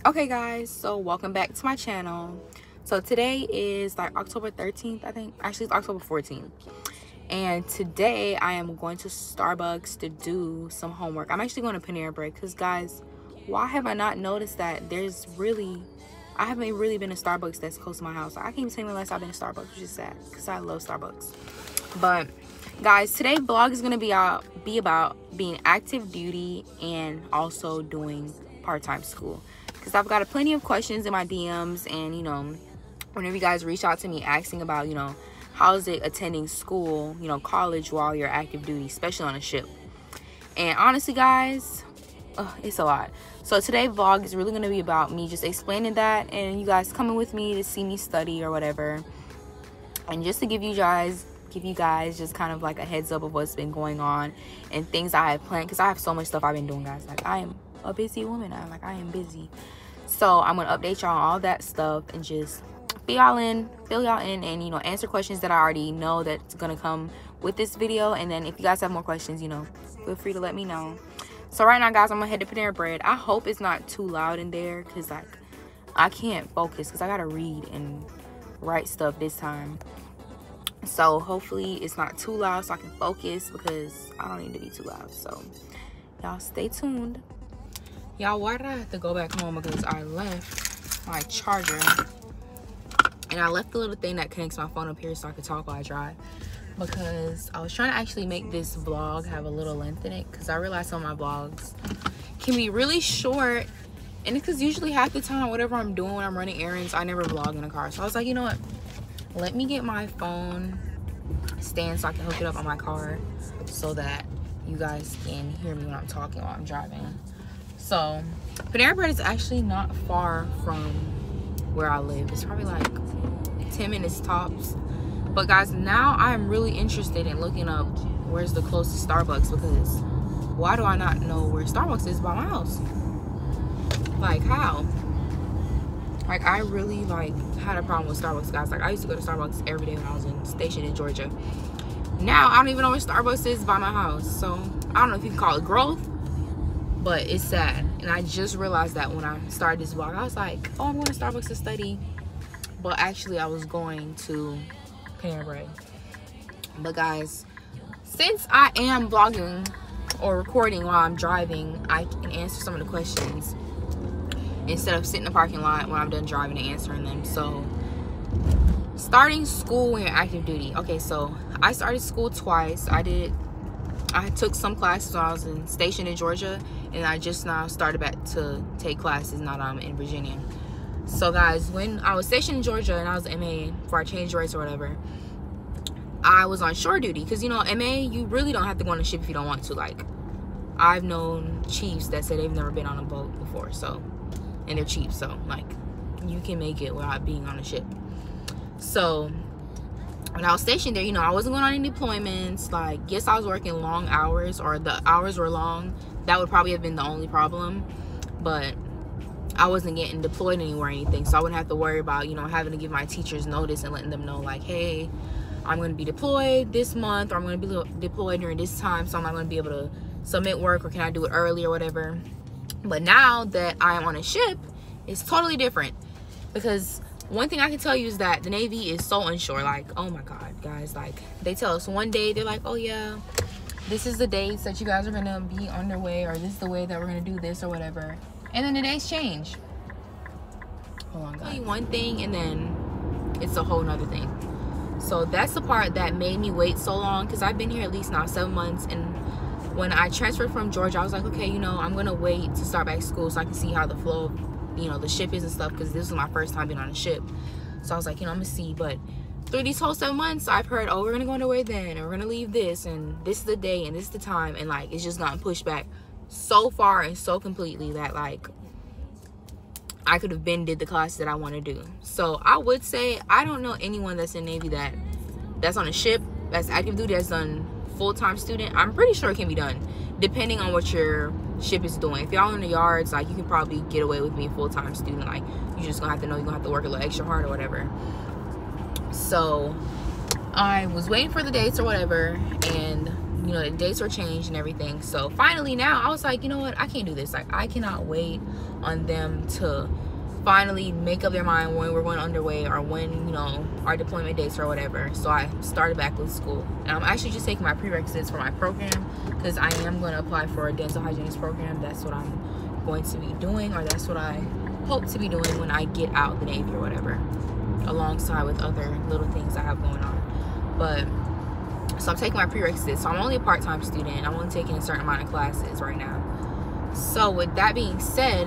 Okay guys, so welcome back to my channel. So today is like October 13th, I think. Actually, it's October 14th. And today I am going to Starbucks to do some homework. I'm actually going to Panera Bread because guys, why have I not noticed that I haven't really been to Starbucks that's close to my house. I can't even tell you the last I've been to Starbucks, which is sad because I love Starbucks. But guys, today's vlog is going to be about being active duty and also doing part-time school. Because I've got plenty of questions in my DMs, and whenever you guys reach out to me asking about how's it attending school, college, while you're active duty, especially on a ship. And honestly guys, it's a lot. So today's vlog is really going to be about me just explaining that, and you guys coming with me to see me study or whatever, and just to give you guys just kind of like a heads up of what's been going on and things I have planned, because I have so much stuff I've been doing, guys. Like, I am a busy woman. I am busy. So I'm gonna update y'all on all that stuff and just fill y'all in and answer questions that I already know that's gonna come with this video. And then if you guys have more questions, feel free to let me know. So right now guys, I'm gonna head to Panera Bread. I hope it's not too loud in there, because like I can't focus because I gotta read and write stuff this time. So hopefully it's not too loud so I can focus, because I don't need to be too loud. So y'all stay tuned. Y'all, why did I have to go back home? Because I left my charger, and I left the little thing that connects my phone up here so I could talk while I drive, because I was trying to actually make this vlog have a little length in it, because I realized some of my vlogs can be really short, and it's because usually half the time whatever I'm doing when I'm running errands, I never vlog in a car. So I was like, you know what, let me get my phone stand so I can hook it up on my car so that you guys can hear me when I'm talking while I'm driving. So Panera Bread is actually not far from where I live. It's probably like 10 minutes tops. But guys, now I'm really interested in looking up where's the closest Starbucks, because why do I not know where Starbucks is by my house? Like, how? Like, I really had a problem with Starbucks, guys. Like, I used to go to Starbucks every day when I was stationed in Georgia. Now I don't even know where Starbucks is by my house. So I don't know if you can call it growth, but it's sad. And I just realized that when I started this vlog, I was like, oh, I'm going to Starbucks to study, but actually I was going to Panera Bread. But guys, since I am vlogging or recording while I'm driving, I can answer some of the questions instead of sitting in the parking lot when I'm done driving and answering them. So starting school when you're active duty. Okay, so I started school twice. I took some classes when I was stationed in Georgia, and I just now started back to take classes now that I'm in Virginia. So guys, when I was stationed in Georgia and I was MA before I changed race or whatever, I was on shore duty, because MA, you really don't have to go on a ship if you don't want to. Like, I've known chiefs that said they've never been on a boat before, so, and they're cheap, so like you can make it without being on a ship. So when I was stationed there, I wasn't going on any deployments. Like, yes, I was working long hours, or the hours were long. That would probably have been the only problem, but I wasn't getting deployed anywhere or anything, so I wouldn't have to worry about having to give my teachers notice and letting them know, like, hey, I'm going to be deployed this month, or I'm going to be deployed during this time, so I'm not going to be able to submit work, or can I do it early or whatever. But now that I am on a ship, it's totally different, because one thing I can tell you is that the Navy is so unsure. Like, oh my god, guys, like, they tell us one day, they're like, oh yeah, this is the dates that you guys are gonna be underway, or this is the way that we're gonna do this or whatever, and then the dates change. Hold on, guys. One thing, and then it's a whole nother thing. So that's the part that made me wait so long, because I've been here at least now 7 months, and when I transferred from Georgia, I was like, okay, I'm gonna wait to start back school so I can see how the flow of the ship is and stuff, because this was my first time being on a ship. So I was like, I'm gonna see. But through these whole 7 months, I've heard, oh, we're gonna go underway then, and we're gonna leave this, and this is the day, and this is the time, and like, it's just gotten pushed back so far and so completely that like I could have did the classes that I want to do. So I would say I don't know anyone that's in Navy that's on a ship that's active duty that's done full-time student. I'm pretty sure it can be done depending on what your ship is doing. If y'all in the yards, like, you can probably get away with being full-time student. Like, you just gonna have to know you're gonna have to work a little extra hard or whatever. So I was waiting for the dates or whatever, and you know, the dates were changed and everything. So finally now I was like, you know what, I can't do this. Like, I cannot wait on them to finally make up their mind when we're going underway or when, you know, our deployment dates or whatever. So I started back with school, and I'm actually just taking my prerequisites for my program, because I am going to apply for a dental hygienist program. That's what I'm going to be doing, or that's what I hope to be doing when I get out the Navy or whatever, alongside with other little things I have going on. But so I'm taking my prerequisites. So I'm only a part-time student. I'm only taking a certain amount of classes right now. So with that being said,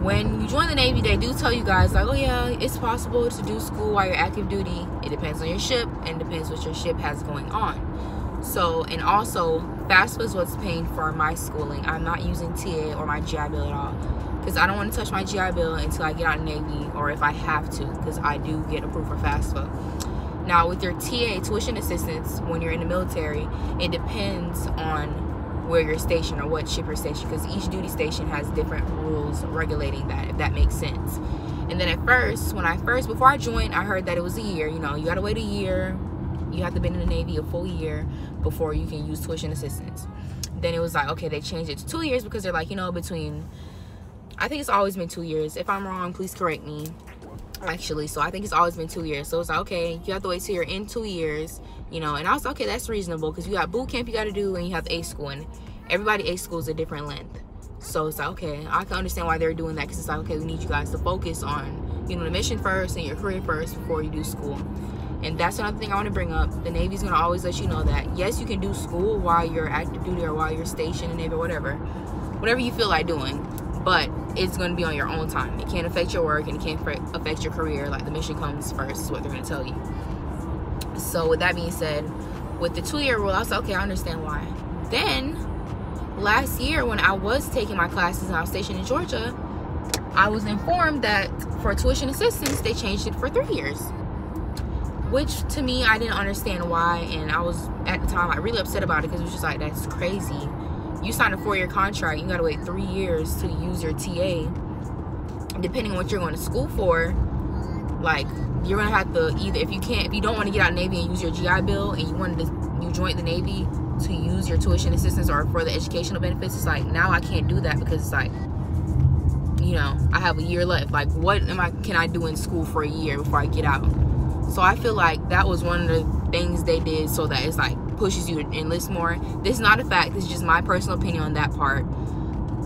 when you join the Navy, they do tell you guys, like, oh yeah, it's possible to do school while you're active duty. It depends on your ship, and depends what your ship has going on. So, and also, FAFSA is what's paying for my schooling. I'm not using TA or my GI Bill at all, because I don't want to touch my GI Bill until I get out of the Navy, or if I have to, because I do get approved for FAFSA. Now, with your TA, tuition assistance, when you're in the military, it depends on where you're stationed or what ship you're stationed, because each duty station has different rules regulating that, if that makes sense. And then at first, before I joined, I heard that it was a year. You know, you gotta wait a year. You have to be in the Navy a full year before you can use tuition assistance. Then it was like, okay, they changed it to 2 years, because they're like, you know, between, I think it's always been 2 years. If I'm wrong, please correct me. Actually, so I think it's always been 2 years. So it's like, okay, you have to wait till you're in 2 years, you know. And I was like, okay, that's reasonable, because you got boot camp you got to do, and you have A school, and everybody A school is a different length. So it's like, okay, I can understand why they're doing that, because it's like, okay, we need you guys to focus on, you know, the mission first and your career first before you do school. And that's another thing I want to bring up. The Navy's going to always let you know that, yes, you can do school while you're active duty or while you're stationed in the Navy or whatever you feel like doing, but it's going to be on your own time. It can't affect your work, and it can't affect your career. Like, the mission comes first is what they're going to tell you. So with that being said, with the 2-year rule, I was like, okay, I understand why. Then last year, when I was taking my classes and I was stationed in Georgia, I was informed that for tuition assistance, they changed it for 3 years, which to me, I didn't understand why. And I was, at the time, like, really upset about it, because it was just like, that's crazy. You signed a 4-year contract, you gotta wait 3 years to use your TA. Depending on what you're going to school for, like, you're gonna have to either, if you don't want to get out of the Navy and use your GI Bill, and you joined the Navy to use your tuition assistance or for the educational benefits, it's like, now I can't do that, because it's like, you know, I have a year left. Like, what can I do in school for a year before I get out? So I feel like that was one of the things they did, so that it's like pushes you to enlist more. This is not a fact, this is just my personal opinion on that part.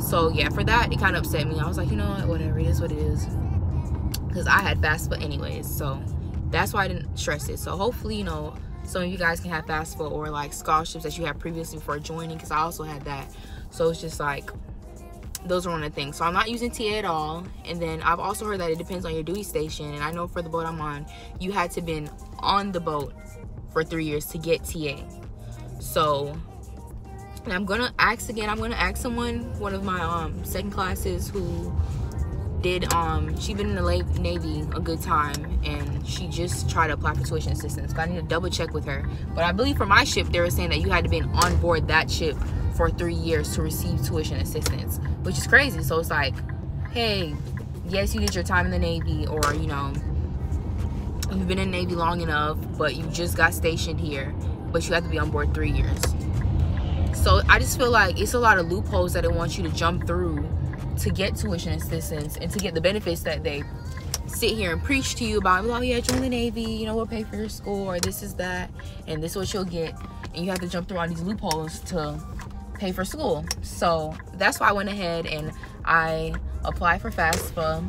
So yeah, for that, it kind of upset me. I was like, you know what, whatever, it is what it is, because I had FAFSA anyways, so that's why I didn't stress it. So hopefully, you know, some of you guys can have FAFSA or like scholarships that you had previously before joining, because I also had that. So it's just like, those are one of the things. So I'm not using TA at all. And then I've also heard that it depends on your duty station, and I know for the boat I'm on, you had to been on the boat for 3 years to get TA. So, and I'm gonna ask again, I'm gonna ask someone, one of my second classes, who did she's been in the Navy a good time, and she just tried to apply for tuition assistance. But I need to double check with her. But I believe for my ship, they were saying that you had to be on board that ship for 3 years to receive tuition assistance, which is crazy. So it's like, hey, yes, you did your time in the Navy, or, you know, you've been in the Navy long enough, but you just got stationed here, but you have to be on board 3 years. So I just feel like it's a lot of loopholes that they want you to jump through to get tuition assistance and to get the benefits that they sit here and preach to you about. Oh yeah, join the Navy, you know, we'll pay for your school, or this is that, and this is what you'll get. And you have to jump through all these loopholes to pay for school. So that's why I went ahead and I applied for FAFSA,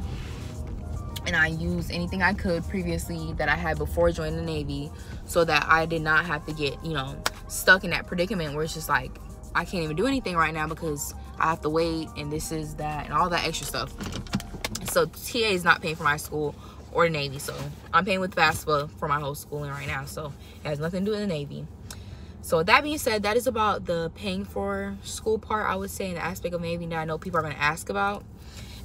and I used anything I could previously that I had before joining the Navy, so that I did not have to get, you know, stuck in that predicament where it's just like, I can't even do anything right now because I have to wait, and this is that, and all that extra stuff. So TA is not paying for my school or the Navy, so I'm paying with FAFSA for my whole schooling right now. So it has nothing to do with the Navy. So with that being said, that is about the paying for school part, I would say, in the aspect of Navy that I know people are going to ask about.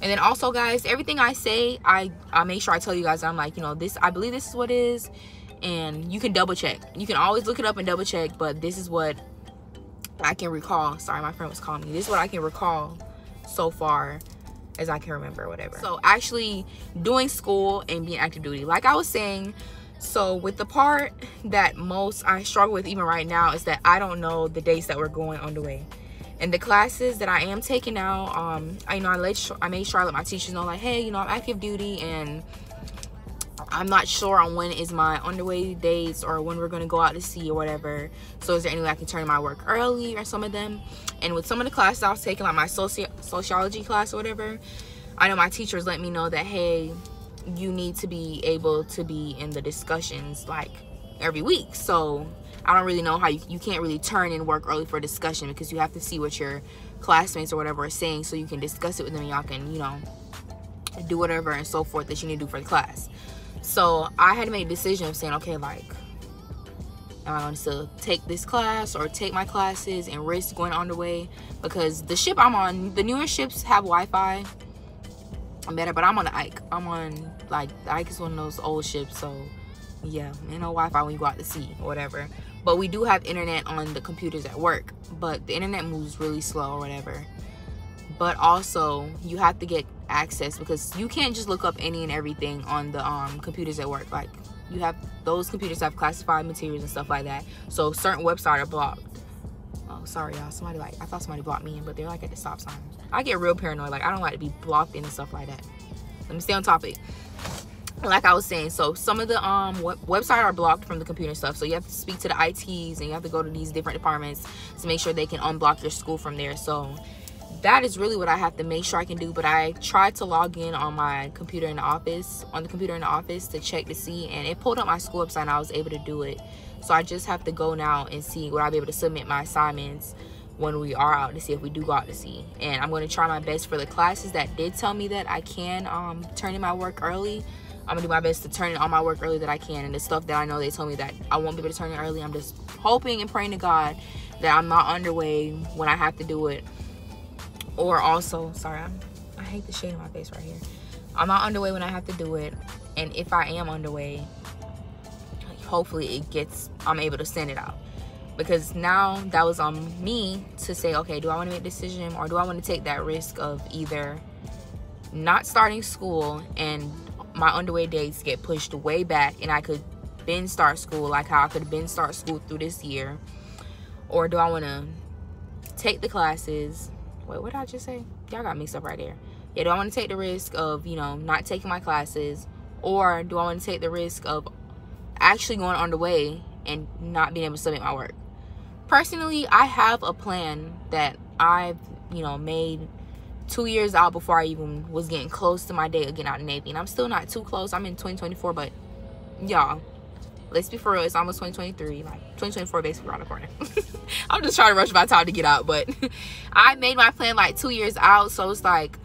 And then also, guys, everything I say, I make sure I tell you guys, I'm like, you know, this, I believe this is what it is, and you can double check. You can always look it up and double check, but this is what I can recall. Sorry, my friend was calling me. This is what I can recall so far as I can remember, or whatever. So actually doing school and being active duty, like I was saying, So with the part that most I struggle with even right now is that I don't know the dates that we're going on the way. And the classes that I am taking now, I made sure I let my teachers know, like, hey, I'm active duty and I'm not sure on when is my underway dates or when we're going to go out to sea or whatever. So is there any way I can turn in my work early or some of them? And with some of the classes I was taking, like my sociology class or whatever, I know my teachers let me know that, hey, you need to be able to be in the discussions like every week. So I don't really know how you can't really turn in work early for a discussion, because you have to see what your classmates or whatever are saying so you can discuss it with them and y'all can, do whatever and so forth that you need to do for the class. So I had to make a decision of saying, okay, like, am I going to take this class or take my classes and risk going on the way? Because the ship I'm on, the newer ships have Wi-Fi. I'm better, but I'm on the Ike. I'm on, like, the Ike is one of those old ships, so yeah, ain't no Wi-Fi when you go out to sea or whatever. But we do have internet on the computers at work, but the internet moves really slow or whatever. But also you have to get access, because you can't just look up any and everything on the computers at work. Like, you have, those computers have classified materials and stuff like that, so certain websites are blocked. Oh, sorry y'all, I thought somebody blocked me in, but they're like at the stop sign. I get real paranoid. Like, I don't like to be blocked in and stuff like that. Let me stay on topic. Like I was saying, so some of the websites are blocked from the computer stuff, so you have to speak to the ITs and you have to go to these different departments to make sure they can unblock your school from there. So that is really what I have to make sure I can do. But I tried to log in on my computer in the office, to check to see, and it pulled up my school website and I was able to do it. So I just have to go now and see will I be able to submit my assignments when we are out to sea, if we do go out to sea. And I'm going to try my best for the classes that did tell me that I can turn in my work early. I'm gonna do my best to turn in all my work early that I can. And the stuff that I know they told me that I won't be able to turn in early, I'm just hoping and praying to God that I'm not underway when I have to do it. Or also, sorry, I hate the shade in my face right here. I'm not underway when I have to do it. And if I am underway, hopefully I'm able to send it out. Because now that was on me to say, okay, do I want to make a decision, or do I want to take that risk of either not starting school and my underway dates get pushed way back and I could then start school like how I could have been start school through this year? Or do I want to take the classes? Wait, what did I just say? Y'all got mixed up right there. Yeah, do I want to take the risk of, not taking my classes? Or do I want to take the risk of actually going on the way and not being able to submit my work? Personally, I have a plan that I've, made 2 years out before I even was getting close to my date of getting out of the Navy. And I'm still not too close. I'm in 2024, but y'all, let's be for real. It's almost 2023. Like, 2024 basically around the corner. I'm just trying to rush my time to get out, but I made my plan like 2 years out. So it's like,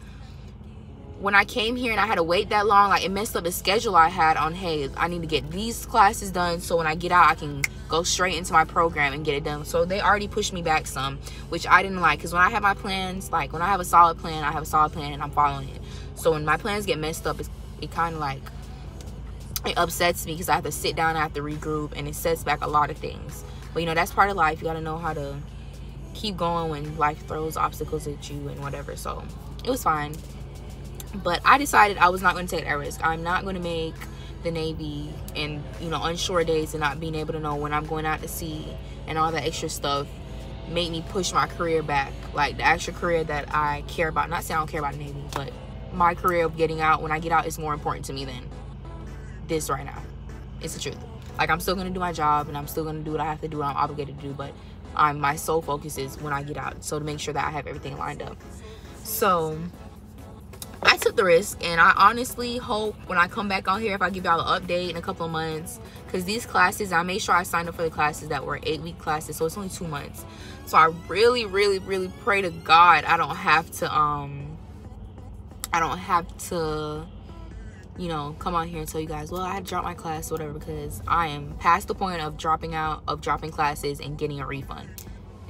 when I came here and I had to wait that long, like, it messed up the schedule I had on, hey, I need to get these classes done so when I get out I can go straight into my program and get it done. So they already pushed me back some, which I didn't like, because when I have my plans, like, when I have a solid plan, I have a solid plan and I'm following it. So when my plans get messed up, it kind of like, it upsets me, because I have to sit down, I have to regroup, and it sets back a lot of things. But that's part of life. You got to know how to keep going when life throws obstacles at you and whatever. So it was fine. But I decided I was not going to take that risk. I'm not going to make the Navy and, unsure days and not being able to know when I'm going out to sea and all that extra stuff make me push my career back. Like, the actual career that I care about. Not saying I don't care about the Navy, but my career of getting out, when I get out, is more important to me than this right now. It's the truth. Like, I'm still going to do my job and I'm still going to do what I have to do, what I'm obligated to do, but my sole focus is when I get out. So to make sure that I have everything lined up. So I took the risk, and I honestly hope when I come back on here, if I give y'all an update in a couple of months, because these classes, I made sure I signed up for the classes that were 8-week classes, so it's only 2 months. So I really, really, really pray to God I don't have to come on here and tell you guys, well, I had to drop my class or whatever, because I am past the point of dropping classes and getting a refund.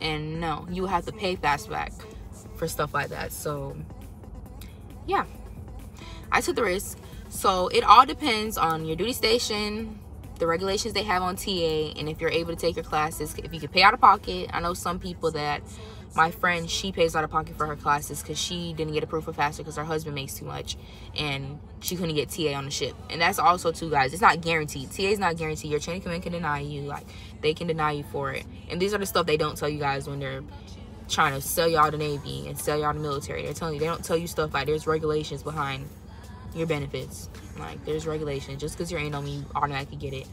And no, you have to pay fastback for stuff like that. So yeah, I took the risk. So it all depends on your duty station, the regulations they have on TA, and if you're able to take your classes, if you can pay out of pocket. I know some people that my friend, she pays out of pocket for her classes because she didn't get approved for FAFSA because her husband makes too much and she couldn't get TA on the ship. And that's also too, guys, it's not guaranteed. TA is not guaranteed. Your chain of command can deny you. Like, they can deny you for it. And these are the stuff they don't tell you guys when they're trying to sell y'all the Navy and sell y'all the military. They're telling you, they don't tell you stuff like there's regulations behind your benefits. Like, there's regulations. Just because you're ain't on me, you automatically get it.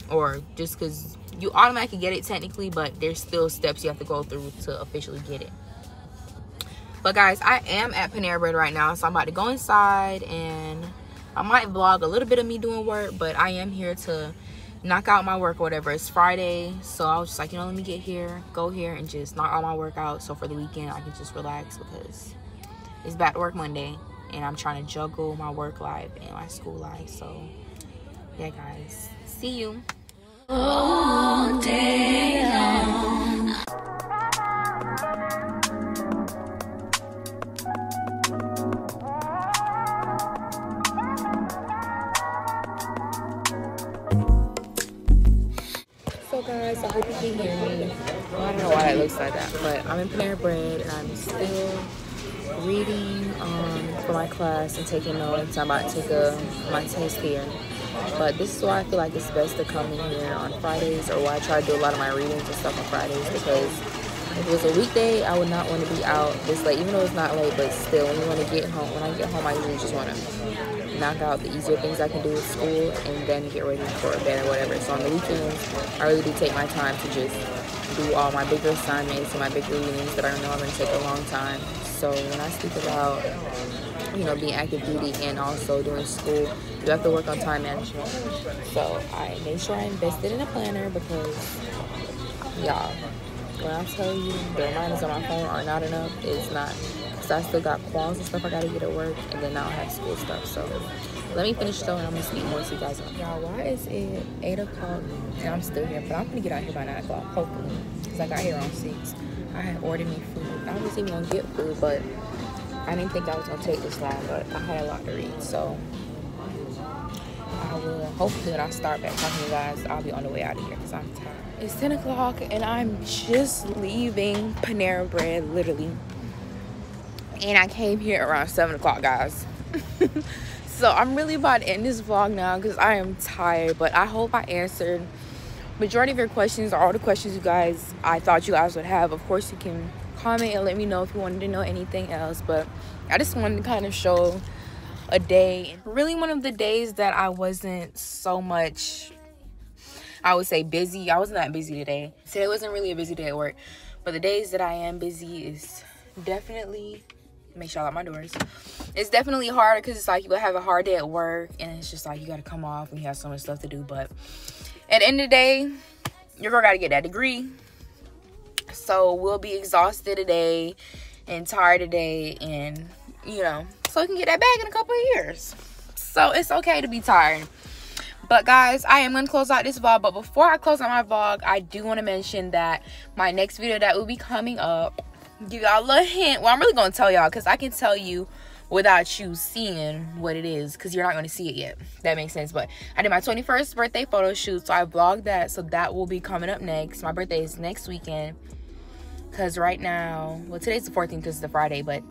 Or just because you automatically get it technically, but there's still steps you have to go through to officially get it. But guys, I am at Panera Bread right now, so I'm about to go inside and I might vlog a little bit of me doing work, but I am here to knock out my work or whatever. It's Friday, so I was just like, you know, let me get here, go here and just knock all my work out, so for the weekend I can just relax because it's back to work Monday and I'm trying to juggle my work life and my school life. So yeah, guys, see you all day long. So guys, I hope you can hear me. Well, I don't know why it looks like that, but I'm in Panera Bread and I'm still reading for my class and taking notes. I'm about to take my test here. But this is why I feel like it's best to come in here on Fridays, or why I try to do a lot of my readings and stuff on Fridays, because if it was a weekday, I would not want to be out this late, even though it's not late, but still, when you want to get home, when I get home, I usually just want to knock out the easier things I can do at school and then get ready for bed or whatever. So on the weekends, I really do take my time to just do all my bigger assignments and my bigger readings that I know are going to take a long time. So when I speak about, you know, being active duty and also doing school, you have to work on time management. So I made sure I invested in a planner because, y'all, when I tell you the reminders on my phone are not enough, it's not. Because I still got quals and stuff I got to get at work, and then now I have school stuff. So let me finish though, and I'm going to speak more to you guys. Y'all, why is it 8 o'clock and I'm still here? But I'm going to get out here by 9 o'clock, hopefully, because I got here on 6. I had ordered me food. I was even going to get food, but I didn't think I was going to take this long, but I had a lot to read. So I will, hopefully when I start back talking to you guys, I'll be on the way out of here because I'm tired. It's 10 o'clock and I'm just leaving Panera Bread, literally. And I came here around 7 o'clock, guys. So I'm really about to end this vlog now because I am tired, but I hope I answered majority of your questions, or all the questions you guys, I thought you guys would have. Of course, you can comment and let me know if you wanted to know anything else, but I just wanted to kind of show a day, really one of the days that I wasn't so much, I would say, busy. I wasn't that busy today. Today wasn't really a busy day at work, but the days that I am busy is definitely, make sure I lock my doors, it's definitely harder because it's like you have a hard day at work and it's just like you got to come off and you have so much stuff to do. But at the end of the day, your girl got to get that degree. So we'll be exhausted today and tired today, and you know, so we can get that bag in a couple of years. So it's okay to be tired. But guys, I am going to close out this vlog. But before I close out my vlog, I do want to mention that my next video that will be coming up, give y'all a little hint. Well, I'm really going to tell y'all because I can tell you without you seeing what it is, because you're not going to see it yet. That makes sense. But I did my 21st birthday photo shoot, so I vlogged that. So that will be coming up next. My birthday is next weekend, because right now, well, today's the 14th because it's the Friday, but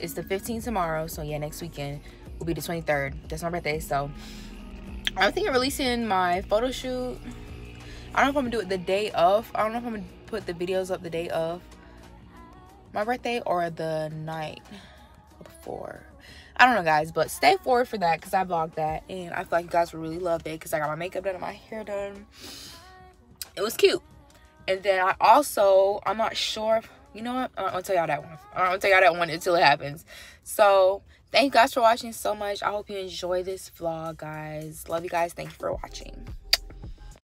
it's the 15th tomorrow. So yeah, next weekend will be the 23rd. That's my birthday. So I'm thinking of releasing my photo shoot. I don't know if I'm gonna do it the day of. I don't know if I'm gonna put the videos up the day of my birthday or the night before. I don't know, guys, but stay forward for that because I vlogged that and I feel like you guys will really love it because I got my makeup done and my hair done. It was cute. And then I also, I'm not sure if, you know what, I'm not gonna tell y'all that one. I'm not gonna tell y'all that one until it happens. So thank you guys for watching so much. I hope you enjoy this vlog, guys. Love you guys. Thank you for watching.